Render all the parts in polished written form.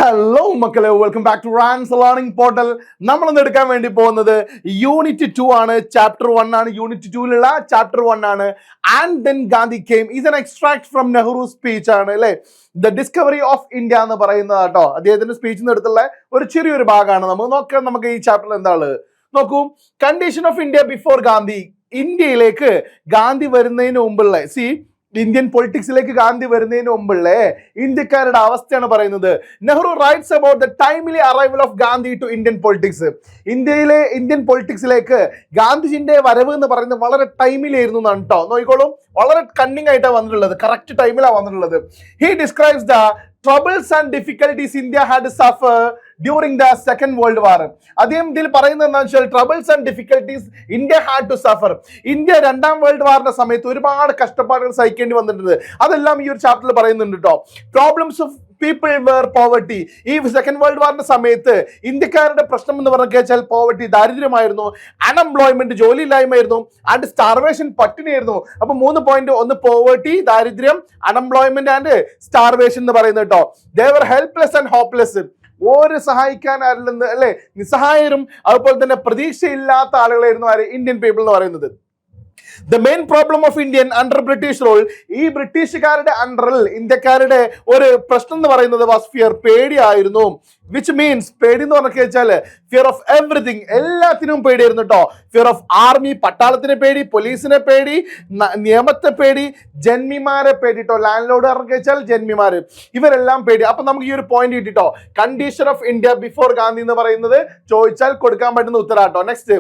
Hello മക്കളെ, welcome back to Rans learning portal. നമ്മളിന്ന് എടുക്കാൻ വേണ്ടി പോകുന്നത് യൂണിറ്റ് 2 ആണ്. ചാപ്റ്റർ 1 ആണ്. യൂണിറ്റ് 2ലുള്ള ചാപ്റ്റർ 1 ആണ്. And then Gandhi came is N extract from Nehru speech ആണ് അല്ലെ. ദ ഡിസ്കവറി ഓഫ് ഇന്ത്യ എന്ന് പറയുന്നത് കേട്ടോ അദ്ദേഹത്തിന്റെ സ്പീച്ചിൽ എടുത്തുള്ള ഒരു ചെറിയൊരു ഭാഗമാണ്. നമുക്ക് ഈ ചാപ്റ്ററിൽ എന്താണ് നോക്കൂ. Condition of India before Gandhi. ഇന്ത്യയിലേക്ക് ഗാന്ധി വരുന്നതിന് മുമ്പുള്ള ഇന്ത്യൻ പൊളിറ്റിക്സിലേക്ക് ഗാന്ധി വരുന്നതിന് മുമ്പുള്ള ഇന്ത്യക്കാരുടെ അവസ്ഥയാണ് പറയുന്നത്. Nehru writes about the timely arrival of Gandhi to Indian politics. Indian പൊളിറ്റിക്സിലേക്ക് ഗാന്ധിജിന്റെ വരവ് എന്ന് പറയുന്നത് വളരെ ടൈമിലായിരുന്നു എന്നാണ് കേട്ടോ. നോക്കിക്കോളും, വളരെ കണ്ണിങ് ആയിട്ടാണ് വന്നിട്ടുള്ളത്, കറക്റ്റ് ടൈമിലാണ് വന്നിട്ടുള്ളത്. He describes the troubles and difficulties India had to suffer during the Second World War. അദ്ദേഹം ഇതിൽ പറയുന്നത് എന്താണെന്ന് വെച്ചാൽ troubles and difficulties India had to suffer. India രണ്ടാം വേൾഡ് വാറിന്റെ സമയത്ത് ഒരുപാട് കഷ്ടപ്പാടുകൾ സഹിക്കേണ്ടി വന്നിട്ടുണ്ട്. അതെല്ലാം ഈ ഒരു ചാപ്റ്ററിൽ പറയുന്നുണ്ട് കേട്ടോ. Problems of people where poverty. ഈ സെക്കൻഡ് വേൾഡ് വാറിന്റെ സമയത്ത് ഇന്ത്യക്കാരുടെ പ്രശ്നം എന്ന് പറഞ്ഞു വെച്ചാൽ പോവർട്ടി, ദാരിദ്ര്യമായിരുന്നു, അൺഎംപ്ലോയ്മെന്റ്, ജോലിയില്ലായ്മയായിരുന്നു, ആൻഡ് സ്റ്റാർവേഷൻ, പട്ടിണിയായിരുന്നു. അപ്പൊ 3 പോയിന്റ്: ഒന്ന് പോവർട്ടി, ദാരിദ്ര്യം, അൺഎംപ്ലോയ്മെന്റ് ആൻഡ് സ്റ്റാർവേഷൻ എന്ന് പറയുന്നത് കേട്ടോ. ദേ വർ ഹെൽപ്ലെസ് ആൻഡ് ഹോപ്പ്ലെസ്. ഒരു സഹായിക്കാനല്ലെന്ന് അല്ലെ, നിസ്സഹായരും അതുപോലെ തന്നെ പ്രതീക്ഷയില്ലാത്ത ആളുകളായിരുന്നു ആര്? ഇന്ത്യൻ പീപ്പിൾ എന്ന് പറയുന്നത്. The main problem of Indian under British rule. ഈ ബ്രിട്ടീഷുകാരുടെ അണ്ടറിൽ ഇന്ത്യക്കാരുടെ ഒരു പ്രശ്നം എന്ന് പറയുന്നത് വാസ് ഫിയർ, പേടിയായിരുന്നു. വിച്ച് മീൻസ്, പേടി എന്ന് പറഞ്ഞു വെച്ചാൽ ഫിയർ ഓഫ് എവറിഥിങ്, എല്ലാത്തിനും പേടിയായിരുന്നു കേട്ടോ. ഫിയർ ഓഫ് ആർമി, പട്ടാളത്തിനെ പേടി, പോലീസിനെ പേടി, നിയമത്തെ പേടി, ജന്മിമാരെ പേടി കേട്ടോ. ലാൻഡ് ലോഡ് പറഞ്ഞു വെച്ചാൽ ജന്മിമാര്, ഇവരെല്ലാം പേടി. അപ്പൊ നമുക്ക് ഈ ഒരു പോയിന്റ് കിട്ടിട്ടോ. Condition of India before Gandhi എന്ന് പറയുന്നത് ചോദിച്ചാൽ കൊടുക്കാൻ പറ്റുന്ന ഉത്തരാട്ടോ. Next,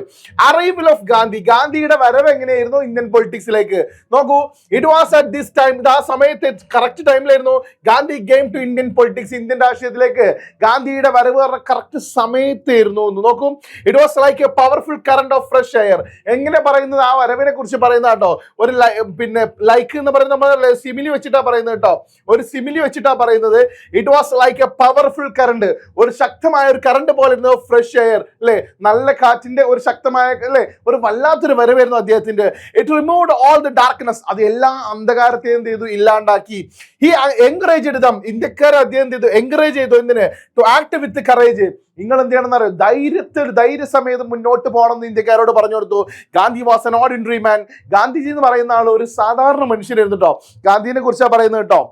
arrival of Gandhi. ഗാന്ധിയുടെ വരവ് എങ്ങനെയായിരുന്നു ഇന്ത്യൻ പൊളിറ്റിക്സിലേക്ക്? നോക്കൂ, it was at this time. ഇത് ആ സമയത്ത് കറക്റ്റ് ടൈമിലായിരുന്നു Gandhi came to Indian politics. Indian രാഷ്ട്രീയത്തിലേക്ക് ഗാന്ധിയുടെ വരവ് കറക്റ്റ് സമയത്തായിരുന്നു എന്ന് നോക്കും. It was like a powerful current of fresh air. എങ്ങനെ പറയുന്നത്? ആ വരവിനെ കുറിച്ച് പറയുന്ന കേട്ടോ. ഒരു പിന്നെ ലൈക്ക് എന്ന് പറയുന്നത് നമ്മൾ സിമിലി വെച്ചിട്ടാ പറയുന്നത് കേട്ടോ. ഒരു സിമിലി വെച്ചിട്ടാ പറയുന്നത്. It was like a powerful current, ഒരു ശക്തമായ ഒരു കറണ്ട് പോലെ ഇരുന്നു. ഫ്രഷ് എയർ അല്ലെ, നല്ല കാറ്റിന്റെ ഒരു ശക്തമായ അല്ലെ, ഒരു വല്ലാത്തൊരു വരവായിരുന്നു അദ്ദേഹത്തിന്റെ. It removed all the darkness. അത് എല്ലാ അന്ധകാരത്തെ എന്ത് ചെയ്തു? ഇല്ലാണ്ടാക്കി. He encouraged them. ഇന്ത്യക്കാരെ അദ്ദേഹം എന്ത് ചെയ്തു? എൻകറേജ് ചെയ്തു. എന്തിന്? To act with courage. നിങ്ങൾ എന്ത് ചെയ്യണമെന്ന് അറിയാം? ധൈര്യസമേതം മുന്നോട്ട് പോകണം എന്ന് ഇന്ത്യക്കാരോട് പറഞ്ഞു കൊടുത്തു. ഗാന്ധി വാസ് എൻ ഓർഡിനറി മാൻ. ഗാന്ധിജി എന്ന് പറയുന്ന ആൾ ഒരു സാധാരണ മനുഷ്യനായിരുന്നു കേട്ടോ. ഗാന്ധിനെ കുറിച്ചാണ് പറയുന്നത് കേട്ടോ.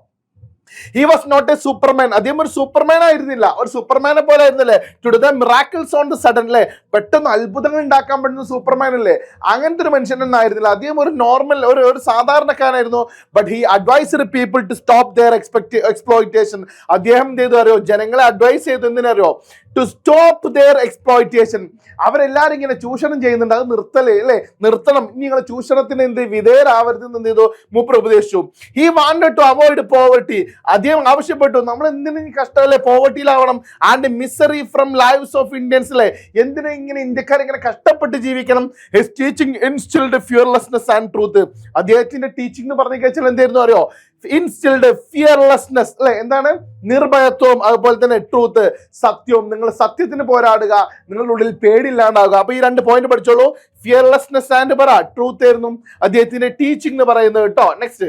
He was not a superman. അദ്ദേഹം ഒരു സൂപ്പർമാൻ ആയിരുന്നില്ല, ഒരു സൂപ്പർമാനെ പോലെ ആയിരുന്നില്ലേ. To do the miracles on the sudden അല്ലേ, പെട്ടെന്ന് അത്ഭുതങ്ങൾ ഉണ്ടാക്കാൻ പറ്റുന്ന സൂപ്പർമാൻ അല്ലേ, അങ്ങനത്തെ ഒരു മനുഷ്യനൊന്നും ആയിരുന്നില്ല. അദ്ദേഹം ഒരു നോർമൽ ഒരു സാധാരണക്കാരനായിരുന്നു. But he advised people to stop their exploitation. അദ്ദേഹം എന്ത് ചെയ്തു അറിയോ? ജനങ്ങളെ അഡ്വൈസ് ചെയ്തു. എന്തിനറിയോ? To stop their exploitation. അവരെല്ലാരും ഇങ്ങനെ ചൂഷണം ചെയ്യുന്നുണ്ട്, അത് നിർത്തണം. ഇനി നിങ്ങൾ ചൂഷണത്തിന് എന്ത് വിധേയരാവരുതെന്ന് എന്ത് ചെയ്തു? മൂപ്പർ ഉപദേശിച്ചു. He wanted to avoid poverty. അദ്ദേഹം ആവശ്യപ്പെട്ടു, നമ്മൾ എന്തിനും കഷ്ടമല്ലേ, പോവർട്ടിയിലാവണം. And misery from lives of Indians അല്ലേ, എന്തിനാ ഇങ്ങനെ ഇന്ത്യക്കാർ ഇങ്ങനെ കഷ്ടപ്പെട്ട് ജീവിക്കണം. His teaching instilled fearlessness and truth. അദ്ദേഹത്തിന്റെ ടീച്ചിങ് എന്ന് പറഞ്ഞു കഴിഞ്ഞാൽ എന്തായിരുന്നു അറിയോ? ഇൻസ്റ്റിൽഡ് ഫിയർലെസ്നെസ് അല്ലെ, എന്താണ്? നിർഭയത്വം, അതുപോലെ തന്നെ ട്രൂത്ത്, സത്യവും. നിങ്ങൾ സത്യത്തിന് പോരാടുക, നിങ്ങളുടെ ഉള്ളിൽ പേടിയില്ലാണ്ടാവുക. അപ്പൊ ഈ 2 പോയിന്റ് പഠിച്ചോളൂ. ഫിയർലെസ്നെസ് ആൻഡ് ട്രൂത്ത് ആയിരുന്നു അദ്ദേഹത്തിന്റെ ടീച്ചിങ് എന്ന് പറയുന്നത് കേട്ടോ. Next,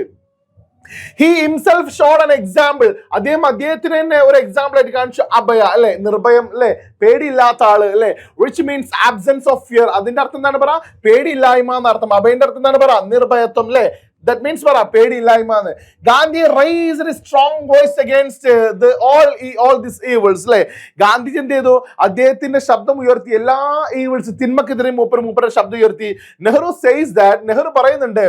he himself showed an example. അദ്ദേഹത്തിന് തന്നെ ഒരു എക്സാമ്പിൾ ആയിട്ട് കാണിച്ചു. അഭയ അല്ലെ, നിർഭയം അല്ലെ, പേടിയില്ലാത്ത ആള് അല്ലെ. Which means absence of fear. അതിന്റെ അർത്ഥം എന്താണ്? പറ, പേടിയില്ലായ്മ എന്നർത്ഥം. അഭയന്റെ അർത്ഥം എന്താണ്? പറ, നിർഭയത്വം അല്ലെ. That means പറ, പേടിയില്ലായ്മ. Gandhi raised a strong voice against all these evils അല്ലെ. ഗാന്ധിജി എന്ത് ചെയ്തു? അദ്ദേഹത്തിന്റെ ശബ്ദം ഉയർത്തി. എല്ലാ ഈവിൾസ്, തിന്മക്കെതിരെ മൂപ്പരുടെ ശബ്ദം ഉയർത്തി. നെഹ്റു says that, നെഹ്റു പറയുന്നുണ്ട്,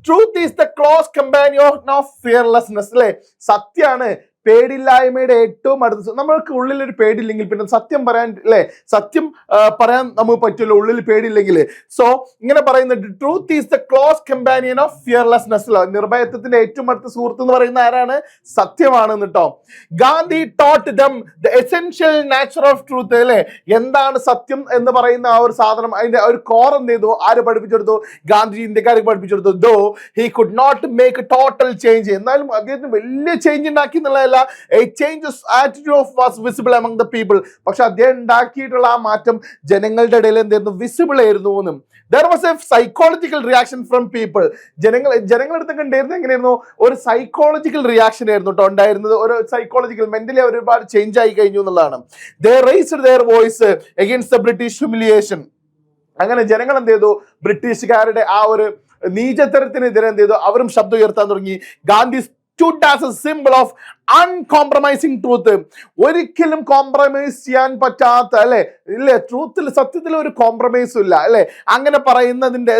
truth is the close companion of fearlessness അല്ലെ. സത്യാണ് പേടിയില്ലായ്മയുടെ ഏറ്റവും അടുത്ത്. നമ്മൾക്ക് ഉള്ളിൽ ഒരു പേടിയില്ലെങ്കിൽ പിന്നെ സത്യം പറയാൻ അല്ലെ, സത്യം പറയാൻ നമുക്ക് പറ്റുമല്ലോ ഉള്ളിൽ പേടിയില്ലെങ്കിൽ. സോ ഇങ്ങനെ പറയുന്നുണ്ട്, truth is the close companion of fearlessness. നിർഭയത്വത്തിന്റെ ഏറ്റവും അടുത്ത സുഹൃത്ത് എന്ന് പറയുന്ന ആരാണ്? സത്യമാണ് കേട്ടോ. Gandhi taught them the essential nature of truth അല്ലെ. എന്താണ് സത്യം എന്ന് പറയുന്ന ആ ഒരു സാധനം, അതിന്റെ ഒരു കോർ എന്ത് ചെയ്തു? ആര് പഠിപ്പിച്ചെടുത്തു? ഗാന്ധിജി ഇന്ത്യക്കാർക്ക് പഠിപ്പിച്ചെടുത്തു. Though he could not make total change. എന്നാലും അദ്ദേഹത്തിന് വലിയ ചേഞ്ച് ഉണ്ടാക്കി എന്നുള്ള മാത്രമല്ല a changes attitude of was visible among the people. പക്ഷെ അദ്ദേഹം ഉണ്ടാക്കിയിട്ടുള്ള ആ മാറ്റം ജനങ്ങളുടെ ഇടയിൽ എന്തായിരുന്നു, വിസിബിൾ ആയിരുന്നു എന്നും. There was a psychological reaction from people. ജനങ്ങളുടെ അടുത്തൊക്കെ ഉണ്ടായിരുന്നത് എങ്ങനെയായിരുന്നു, ഒരു സൈക്കോളജിക്കൽ റിയാക്ഷൻ ആയിരുന്നു കേട്ടോ ഉണ്ടായിരുന്നത്. ഒരു സൈക്കോളജിക്കൽ മെന്റലി ഒരുപാട് ചേഞ്ച് ആയി കഴിഞ്ഞു എന്നുള്ളതാണ്. They raised their voice against the British humiliation. അങ്ങനെ ജനങ്ങൾ എന്ത് ചെയ്തു, ബ്രിട്ടീഷുകാരുടെ ആ ഒരു നീചത്തരത്തിനെതിരെ എന്ത് ചെയ്തു, അവരും ശബ്ദം ഉയർത്താൻ തുടങ്ങി. Gandhi stood as a symbol of uncompromising truth. ഒരിക്കലും കോംപ്രമൈസ് ചെയ്യാൻ പറ്റാത്ത, അല്ലെ ഇല്ലേ, ട്രൂത്തിൽ സത്യത്തിൽ ഒരു കോംപ്രമൈസും ഇല്ല, അല്ലെ, അങ്ങനെ പറയുന്നതിന്റെ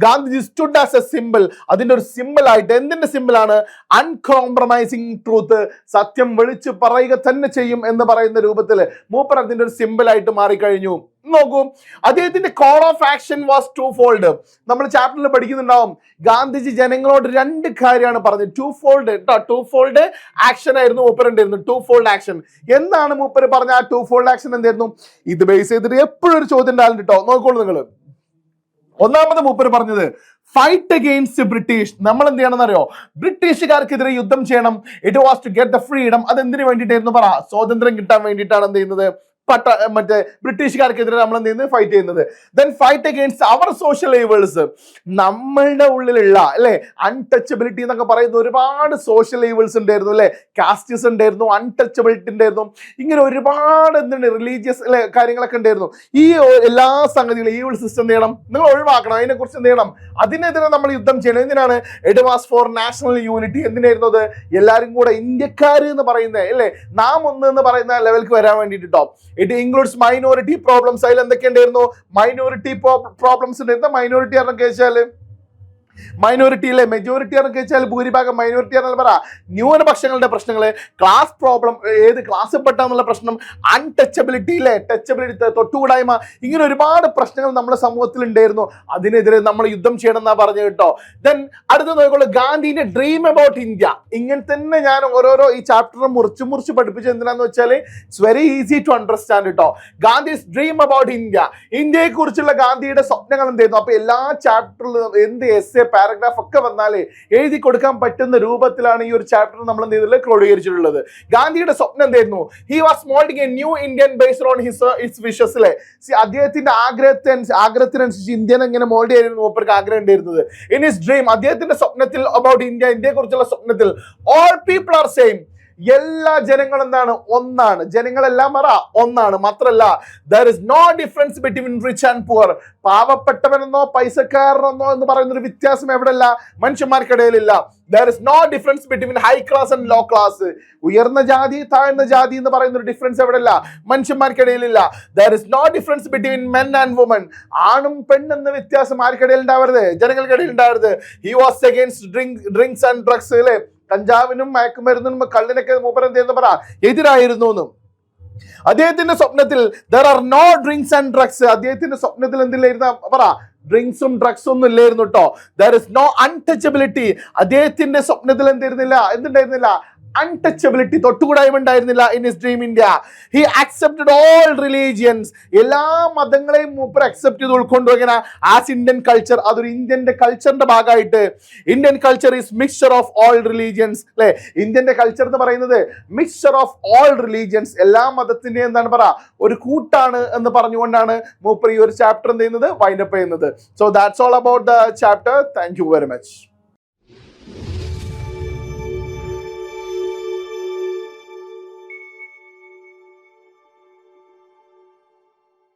Gandhiji stood as a symbol. അതിന്റെ ഒരു സിമ്പിൾ ആയിട്ട്, എന്തിന്റെ സിമ്പിളാണ്, അൺകോംപ്രമൈസിങ് ട്രൂത്ത്, സത്യം വിളിച്ചു പറയുക തന്നെ ചെയ്യും എന്ന് പറയുന്ന രൂപത്തിൽ മൂപ്പർ അതിന്റെ ഒരു സിമ്പിൾ ആയിട്ട് മാറിക്കഴിഞ്ഞു. നോക്കൂ, അദ്ദേഹത്തിന്റെ call of action was two fold. നമ്മൾ ചാപ്റ്ററിൽ പഠിക്കുന്നുണ്ടാവും, ഗാന്ധിജി ജനങ്ങളോട് രണ്ട് കാര്യമാണ് പറഞ്ഞത്. ടു ഫോൾഡ് ആക്ഷൻ ആയിരുന്നു മൂപ്പറുണ്ടായിരുന്നു. ടു ഫോൾഡ് ആക്ഷൻ എന്താണ് മൂപ്പര് പറഞ്ഞ ആ ടു ഫോൾഡ് ആക്ഷൻ എന്തായിരുന്നു? ഇത് ബേസ് ചെയ്തിട്ട് എപ്പോഴും ഒരു ചോദ്യം ഉണ്ടാകും കേട്ടോ, നോക്കോളൂ നിങ്ങൾ. ഒന്നാമത് മൂപ്പര് പറഞ്ഞത് ഫൈറ്റ് അഗെയിൻസ്റ്റ് ബ്രിട്ടീഷ്. നമ്മൾ എന്ത് ചെയ്യണം എന്നറിയോ, ബ്രിട്ടീഷുകാർക്കെതിരെ യുദ്ധം ചെയ്യണം. It was to get the freedom. അത് എന്തിനു വേണ്ടിയിട്ടായിരുന്നു, പറ, സ്വാതന്ത്ര്യം കിട്ടാൻ വേണ്ടിയിട്ടാണ് എന്ത് ചെയ്യുന്നത്, മറ്റേ ബ്രിട്ടീഷുകാർക്കെതിരെ നമ്മൾ എന്ത് ചെയ്യുന്നത്, ഫൈറ്റ് ചെയ്യുന്നത്. ദെൻ ഫൈറ്റ് അഗെയിൻസ്റ്റ് അവർ സോഷ്യൽ ഈവിൾസ്. നമ്മളുടെ ഉള്ളിലുള്ള, അല്ലെ, അൺടച്ചബിലിറ്റി എന്നൊക്കെ പറയുന്ന ഒരുപാട് സോഷ്യൽ ഈവിൾസ് ഉണ്ടായിരുന്നു, അല്ലെ, കാസ്റ്റ്സ് ഉണ്ടായിരുന്നു, അൺടച്ചബിലിറ്റി ഉണ്ടായിരുന്നു, ഇങ്ങനെ ഒരുപാട് എന്തുണ്ട്, റിലീജിയസ്, അല്ലെ, കാര്യങ്ങളൊക്കെ ഉണ്ടായിരുന്നു. ഈ എല്ലാ സംഗതികളും ഈവിൾ സിസ്റ്റം എന്ത് ചെയ്യണം, നിങ്ങൾ ഒഴിവാക്കണം. അതിനെ കുറിച്ച് എന്ത് ചെയ്യണം, അതിനെതിരെ നമ്മൾ യുദ്ധം ചെയ്യണം. എന്തിനാണ്? It was for national unity. എന്തിനായിരുന്നു അത്? എല്ലാവരും കൂടെ ഇന്ത്യക്കാർ എന്ന് പറയുന്നത്, അല്ലെ, നാം ഒന്ന് എന്ന് പറയുന്ന ലെവലിലേക്ക് വരാൻ വേണ്ടിട്ടോ. It includes minority problems. അതിൽ എന്തൊക്കെ ഉണ്ടായിരുന്നു? മൈനോറിറ്റി പ്രോബ്ലംസ് ഉണ്ടായിരുന്നു. മൈനോറിറ്റി ആണെന്നൊക്കെ വെച്ചാല് മൈനോറിറ്റിയിലെ മെജോറിറ്റി ആണെന്നൊക്കെ വെച്ചാൽ ഭൂരിഭാഗം, മൈനോറിറ്റി ആണെന്ന് പറ ന്യൂനപക്ഷങ്ങളുടെ പ്രശ്നങ്ങള്, ക്ലാസ് പ്രോബ്ലം, ഏത് ക്ലാസ്സിൽ പെട്ടാന്നുള്ള പ്രശ്നം, അൺടച്ചബിലിറ്റിയിലെ ടച്ചബിലിറ്റി, തൊട്ടുകൂടായ്മ, ഇങ്ങനെ ഒരുപാട് പ്രശ്നങ്ങൾ നമ്മുടെ സമൂഹത്തിൽ ഉണ്ടായിരുന്നു. അതിനെതിരെ നമ്മൾ യുദ്ധം ചെയ്യണം എന്നാ പറഞ്ഞു കേട്ടോ. ദെൻ അടുത്ത നോക്കിക്കോളൂ, ഗാന്ധിന്റെ ഡ്രീം അബൌട്ട് ഇന്ത്യ. ഇങ്ങനെ തന്നെ ഞാൻ ഓരോരോ ഈ ചാപ്റ്റർ മുറിച്ച് പഠിപ്പിച്ചത് എന്തിനാന്ന് വെച്ചാൽ it's very easy to understand കേട്ടോ. ഗാന്ധിസ് ഡ്രീം അബൌട്ട് ഇന്ത്യ, ഇന്ത്യയെ കുറിച്ചുള്ള ഗാന്ധിയുടെ സ്വപ്നങ്ങൾ എന്തായിരുന്നു. അപ്പൊ എല്ലാ ചാപ്റ്ററിലും എന്ത് എസ്സേ, പാരഗ്രാഫ് ഒക്കെ വന്നാലേ എഴുതി കൊടുക്കാൻ പറ്റുന്ന രൂപത്തിലാണ് ഈ ഒരു ചാപ്റ്റർ നമ്മൾ എന്ത് ചെയ്തത്, ക്രോഡീകരിച്ചിട്ടുള്ളത്. ഗാന്ധിയുടെ സ്വപ്നം എന്തായിരുന്നു? He was moulding A new Indian based on his wishes. അല്ലെ, അദ്ദേഹത്തിന്റെ ആഗ്രഹത്തിനനുസരിച്ച് ഇന്ത്യനെ എങ്ങനെ മോൾഡ് ചെയ്യായിരുന്നു മൂപ്പർക്ക് ആഗ്രഹം ഉണ്ടായിരുന്നത്. ഇൻ ഹിസ് ഡ്രീം, അദ്ദേഹത്തിന്റെ സ്വപ്നത്തിൽ അബൌട്ട് ഇന്ത്യ, ഇന്ത്യയെ കുറിച്ചുള്ള സ്വപ്നത്തിൽ, ഓൾ പീപ്പിൾ ആർ സെയിം. എല്ലാ ജനങ്ങളും എന്താണ്, ഒന്നാണ്. ജനങ്ങളെല്ലാം പറ ഒന്നാണ്. മാത്രല്ല, there is no difference between rich and poor. പാവപ്പെട്ടവനെന്നോ പൈസക്കാരനെന്നോ എന്ന് പറയുന്ന ഒരു വ്യത്യാസം എവിടെയല്ല, മനുഷ്യന്മാർക്കിടയിലില്ല. there is no difference between high class and low class. ഉയർന്ന ജാതി താഴ്ന്ന ജാതി എന്ന് പറയുന്ന ഒരു difference എവിടെയല്ല, മനുഷ്യന്മാർക്കിടയിലില്ല. there is no difference between men and women. ആണും പെണ്ണെന്ന വ്യത്യാസം ആർക്കിടയിൽ ഉണ്ടാവരുത്, ജനങ്ങൾക്കിടയിൽ ഉണ്ടാവരുത്. he was against drinks and drugs. അല്ലേ, കഞ്ചാവിനും മയക്കുമരുന്നിനും കള്ളിനൊക്കെ മൂപ്പർ എന്ത് ചെയ്യുന്ന പറ എതിരായിരുന്നു എന്നും. അദ്ദേഹത്തിന്റെ സ്വപ്നത്തിൽ there are no drinks and drugs. അദ്ദേഹത്തിന്റെ സ്വപ്നത്തിൽ എന്തില്ലായിരുന്ന പറ, ഡ്രിങ്ക്സും ഡ്രഗ്സും ഒന്നും ഇല്ലായിരുന്നു കേട്ടോ. there is no untouchability. അദ്ദേഹത്തിന്റെ സ്വപ്നത്തിൽ എന്തുണ്ടായിരുന്നില്ല, അൺടച്ചബിലിറ്റി, തൊട്ടുകൂടായ്മ ഉണ്ടായിരുന്നില്ല. In his dream India he accepted all religions. എല്ലാ മതങ്ങളെയും മൂപ്പർ അക്സെപ്റ്റ് ചെയ്ത് ഉൾക്കൊണ്ടുവങ്ങനെ ആസ് ഇന്ത്യൻ കൾച്ചർ. അതൊരു ഇന്ത്യന്റെ കൾച്ചറിന്റെ ഭാഗമായിട്ട്. Indian culture is mixture of all religions. അല്ലെ, ഇന്ത്യന്റെ കൾച്ചർ എന്ന് പറയുന്നത് മിക്സ്ചർ ഓഫ് ഓൾ റിലീജിയൻസ്, എല്ലാ മതത്തിന്റെയും എന്താണ് പറ ഒരു കൂട്ടാണ് എന്ന് പറഞ്ഞുകൊണ്ടാണ് മൂപ്പർ ഈ ഒരു ചാപ്റ്റർ എന്ത് ചെയ്യുന്നത്, വൈൻഡ് അപ്പ് ചെയ്യുന്നത്. So that's all about the chapter. Thank you very much.